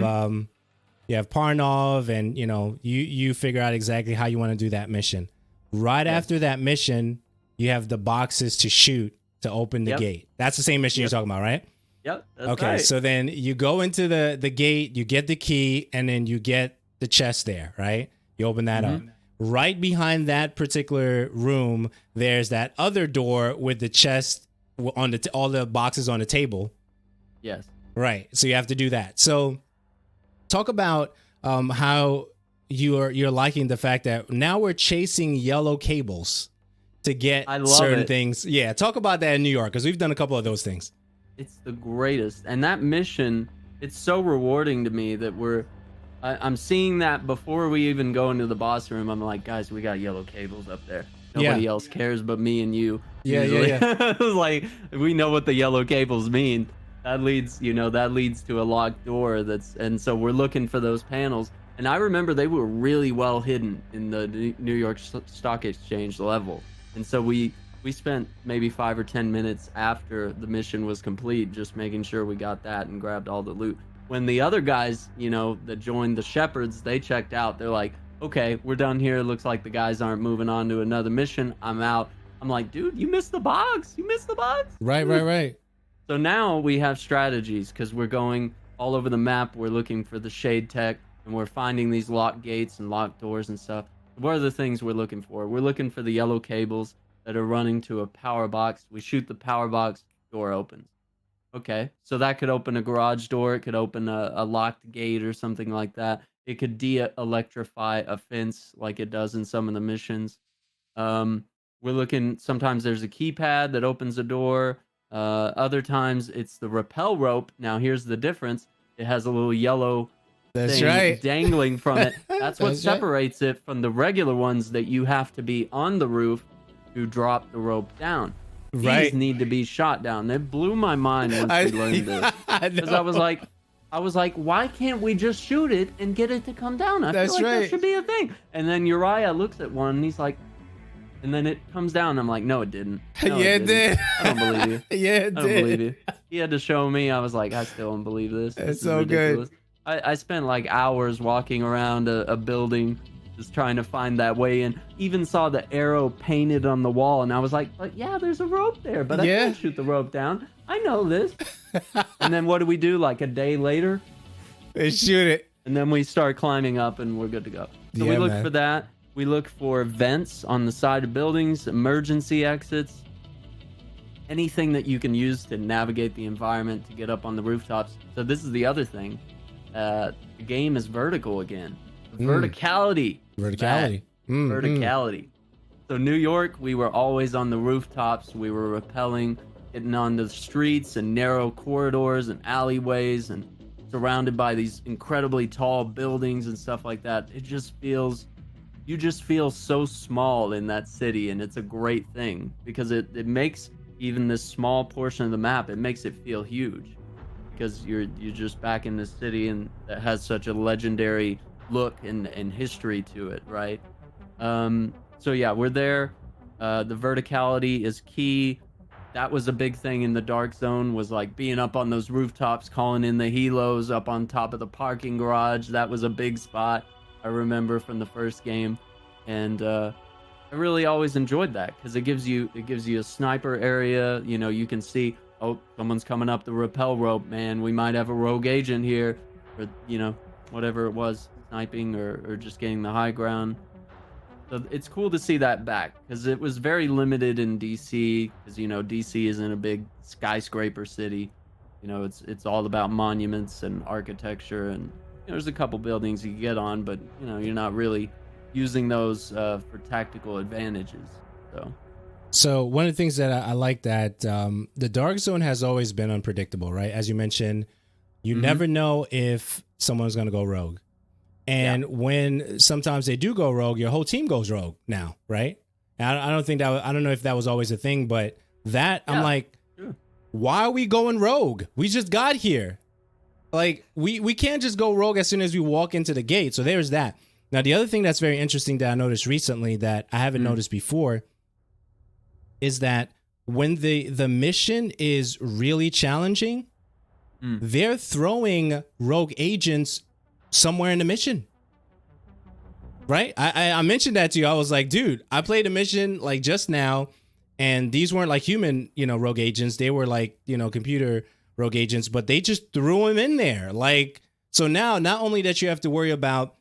Parnov, and you figure out exactly how you want to do that mission. Right after that mission, you have the boxes to shoot to open the gate. That's the same mission you're talking about, right? Yep. That's Okay, right. so then you go into the gate, you get the key, and then you get the chest there, right? You open that up. Right behind that particular room, there's that other door with the chest on all the boxes on the table. Yes. Right. So you have to do that. So talk about how you're liking the fact that now we're chasing yellow cables to get I love certain it. things. Yeah, talk about that in New York, because we've done a couple of those things. It's the greatest. And that mission, it's so rewarding to me that I'm seeing that before we even go into the boss room. I'm like, guys, we got yellow cables up there. Nobody else cares but me and you. Yeah, usually. yeah. Like, we know what the yellow cables mean. That leads to a locked door. And so we're looking for those panels. And I remember they were really well hidden in the New York Stock Exchange level. And so we spent maybe 5 or 10 minutes after the mission was complete just making sure we got that and grabbed all the loot. When the other guys, that joined the Shepherds, they checked out. They're like, okay, we're done here. Looks like the guys aren't moving on to another mission. I'm out. I'm like, dude, you missed the box. You missed the box. Right. So now we have strategies because we're going all over the map. We're looking for the shade tech and we're finding these locked gates and locked doors and stuff. What are the things we're looking for? We're looking for the yellow cables that are running to a power box. We shoot the power box, door opens. Okay, so that could open a garage door. It could open a locked gate or something like that. It could de-electrify a fence like it does in some of the missions. We're looking, sometimes there's a keypad that opens a door. Other times it's the rappel rope. Now here's the difference. It has a little yellow thing dangling from it. That's what separates it from the regular ones that you have to be on the roof to drop the rope down. These need to be shot down. It blew my mind once we learned this. Because I was like, why can't we just shoot it and get it to come down? I feel like that should be a thing. And then Uriah looks at one and he's like, and then it comes down. I'm like, no, it didn't. No, it did. I don't believe you. Yeah, it did. I don't believe you. He had to show me. I was like, I still don't believe this. It's so ridiculous. Good. I spent like hours walking around a building just trying to find that way in. Even saw the arrow painted on the wall, and I was like, but yeah, there's a rope there, but I can't shoot the rope down. I know this. And then what do we do like a day later? They shoot it. And then we start climbing up and we're good to go. So we look for that. We look for vents on the side of buildings, emergency exits, anything that you can use to navigate the environment to get up on the rooftops. So this is the other thing. The game is vertical again. Verticality. Verticality. So New York, we were always on the rooftops. We were rappelling, getting on the streets and narrow corridors and alleyways and surrounded by these incredibly tall buildings and stuff like that. You just feel so small in that city, and it's a great thing because it makes even this small portion of the map, it makes it feel huge because you're just back in this city and that has such a legendary look and history to it, right? So yeah, we're there. The verticality is key. That was a big thing in the dark zone, was like being up on those rooftops, calling in the helos up on top of the parking garage. That was a big spot I remember from the first game. And I really always enjoyed that because it gives you a sniper area. You can see, oh, someone's coming up the rappel rope, man. We might have a rogue agent here, or whatever it was, sniping or just getting the high ground. So it's cool to see that back because it was very limited in DC because DC isn't a big skyscraper city. It's all about monuments and architecture, and there's a couple buildings you can get on, but you're not really using those for tactical advantages. So one of the things that I like that the dark zone has always been unpredictable, right? As you mentioned, you never know if someone's going to go rogue. And when sometimes they do go rogue, your whole team goes rogue now, right? And I don't know if that was always a thing, but I'm like, why are we going rogue? We just got here. Like, we can't just go rogue as soon as we walk into the gate. So there's that. Now, the other thing that's very interesting that I noticed recently that I haven't noticed before is that when the mission is really challenging, they're throwing rogue agents somewhere in the mission. Right? I mentioned that to you. I was like, dude, I played a mission like just now, and these weren't like human, rogue agents. They were like, computer rogue agents, but they just threw them in there. Like, so now not only that you have to worry about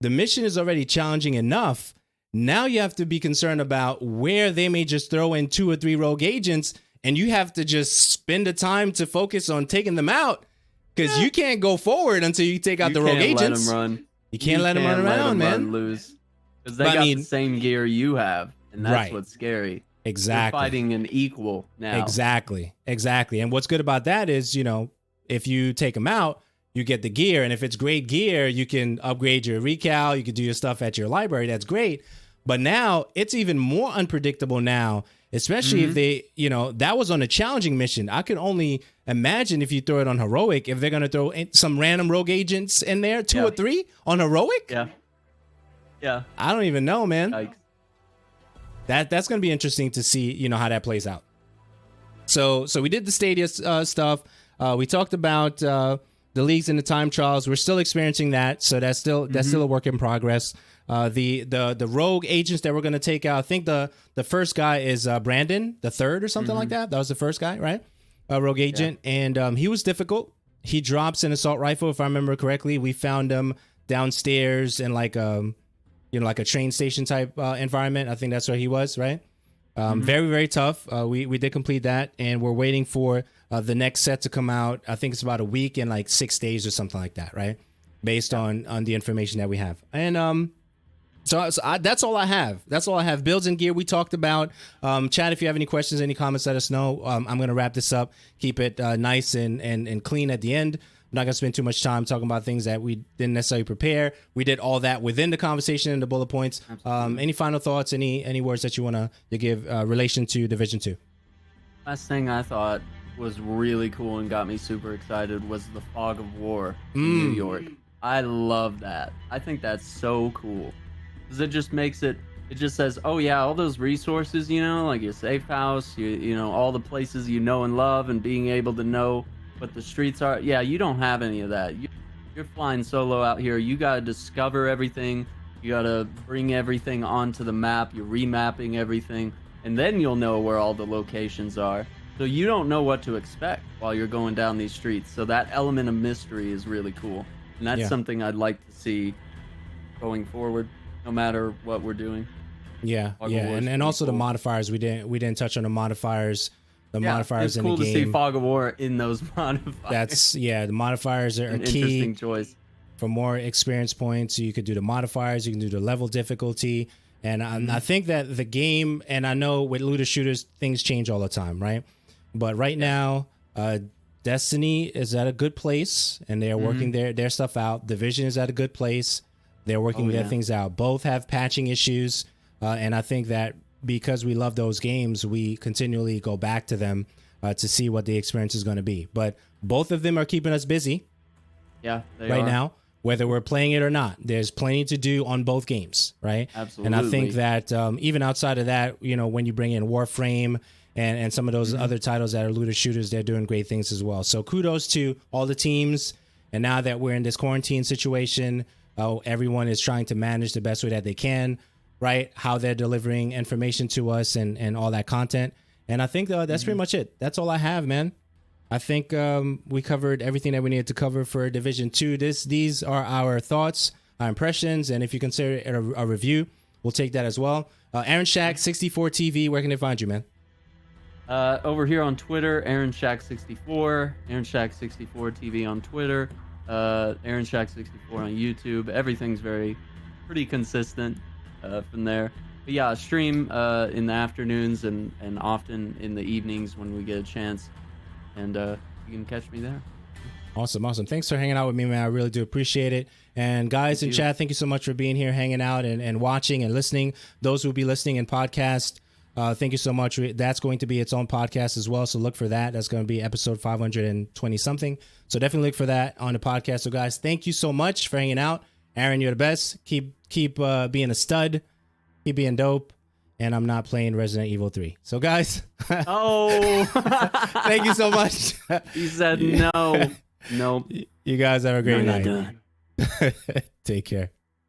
the mission is already challenging enough, now you have to be concerned about where they may just throw in 2 or 3 rogue agents, and you have to just spend the time to focus on taking them out, because you can't go forward until you take out the rogue agents. Let them run. You can't let them run around, man. Lose, because they got the same gear you have, and that's right. what's scary. Exactly. You're fighting an equal now. Exactly. And what's good about that is, you know, if you take them out, you get the gear, and if it's great gear, you can upgrade your recal, you can do your stuff at your library. That's great. But now it's even more unpredictable now, especially if they, you know, that was on a challenging mission. I can only imagine if you throw it on heroic, if they're going to throw some random rogue agents in there, 2 or 3 on heroic. Yeah. I don't even know, man. Yikes. That's going to be interesting to see, you know, how that plays out. So we did the Stadia stuff. We talked about the leagues and the time trials. We're still experiencing that, so that's still a work in progress. The rogue agents that we're going to take out, I think the first guy is Brandon the third or something like that. That was the first guy, right? Rogue agent, and he was difficult. He drops an assault rifle, if I remember correctly. We found him downstairs in like like a train station type environment. I think that's where he was, right? Very, very tough. We did complete that, and we're waiting for the next set to come out. I think it's about a week and like 6 days or something like that, right? Based on the information that we have. And so that's all I have. That's all I have. Builds and gear we talked about. Chad, if you have any questions, any comments, let us know. I'm going to wrap this up. Keep it nice and clean at the end. I'm not going to spend too much time talking about things that we didn't necessarily prepare. We did all that within the conversation and the bullet points. Any final thoughts, any words that you want to give relation to Division 2? Last thing I thought was really cool and got me super excited was the fog of war in New York. I love that. I think that's so cool. Because it just makes it just says, oh yeah, all those resources, you know, like your safe house, you know, all the places you know and love, and being able to know what the streets are. Yeah, you don't have any of that. You're flying solo out here. You got to discover everything. You got to bring everything onto the map. You're remapping everything, and then you'll know where all the locations are. So you don't know what to expect while you're going down these streets. So that element of mystery is really cool. And that's something I'd like to see going forward, no matter what we're doing. Yeah, and also cool. The modifiers. We didn't touch on the modifiers. The modifiers in the game. It's cool to see Fog of War in those modifiers. The modifiers are an key. Interesting choice. For more experience points, you could do the modifiers. You can do the level difficulty. And I think that the game, and I know with looter shooters, things change all the time, right? But right now, Destiny is at a good place, and they are working their stuff out. Division is at a good place. They're working their things out. Both have patching issues, and I think that because we love those games, we continually go back to them to see what the experience is going to be. But both of them are keeping us busy. Yeah, right now, whether we're playing it or not. There's plenty to do on both games, right? Absolutely. And I think that even outside of that, you know, when you bring in Warframe and some of those other titles that are looter shooters, they're doing great things as well. So kudos to all the teams. And now that we're in this quarantine situation, everyone is trying to manage the best way that they can, right? How they're delivering information to us and all that content. And I think that's pretty much it. That's all I have, man. I think we covered everything that we needed to cover for Division 2. These are our thoughts, our impressions, and if you consider it a review, we'll take that as well. Aaron Shack, 64 TV, where can they find you, man? Over here on Twitter, Aaron Shack 64, Aaron Shack 64 TV on Twitter, Aaron Shack 64 on YouTube. Everything's pretty consistent from there. But yeah, stream in the afternoons and often in the evenings when we get a chance. And you can catch me there. Awesome. Thanks for hanging out with me, man. I really do appreciate it. And guys in chat, thank you so much for being here, hanging out and watching and listening. Those who will be listening in podcast, thank you so much. That's going to be its own podcast as well. So look for that. That's going to be episode 520 something. So definitely look for that on the podcast. So guys, thank you so much for hanging out. Aaron, you're the best. Keep being a stud. Keep being dope. And I'm not playing Resident Evil 3. So guys. Oh. Thank you so much. He said no. Nope. You guys have a great night. Take care.